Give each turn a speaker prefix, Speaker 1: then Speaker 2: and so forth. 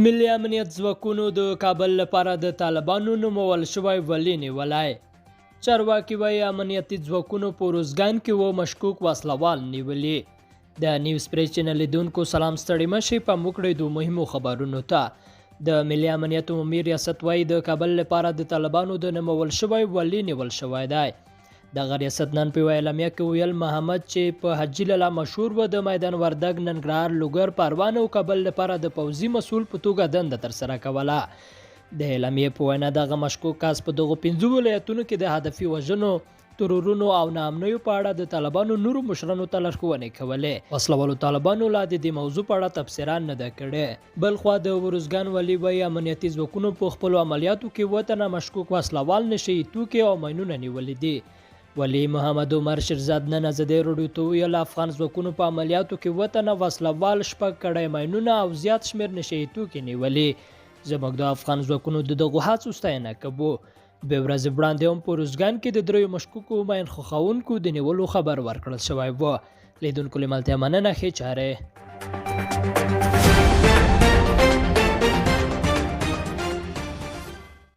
Speaker 1: ملي امنیت ځواکونو د کابل لپاره د طالبانو نومول شوی ولي نیولی. چارواکي وایي امنیتي ځواکونو په روزګان کې و مشکوک وسلوال نیولي. د نیوز پریس چینل لیدونکو سلام، ستړي مشي په موکړې د مهمو خبرونو ته. د ملي امنیت عمومي ریاست وایي د کابل لپاره د طالبانو د نومول شوی ولي نیول شوی دی. دغه ریاست نن په اعلامیه کې ویل محمد چې په حجي لاله مشهور و د میدان وردګ، ننګرهار، لوګر، پروان او کابل لپاره د پوځي مسؤل په توګه دنده ترسره کوله. د اعلامیې په وینا دغه مشکوک کس په دغو 5 ولایتونو کې د هدفي وژنو، ترورونو او ناامنیو په اړه د طالبانو نورو مشرانو ته لارښوونې کولې. وسلوالو طالبانو لا د دې موضوع په اړه تفسیران نه ده کړې. بلخوا د ورزګان ولي وایي امنیتي ځواکونو په خپلو عملیاتو کې وطنه مشکوک وسلوال، نشي توکي او ماینونه نیولي دي. ولی محمد عمر شیرزاد نن ازادي راډیو ته ویل افغان ځواکونو په عملیاتو کې وطنه وسلوال، 6 کړۍ ماینونه او زیات شمیر نشي توکي نیولي. زموږ د افغان ځواکونو د دغو هڅو ستاینه کوو. به ورځ وړاندې هم په روزګان کې د 3 مشکوکو ماین خوښونکو د نیولو خبر ورکړل شوی و. لیدونکو له ملتیا مننه، ښې چارې.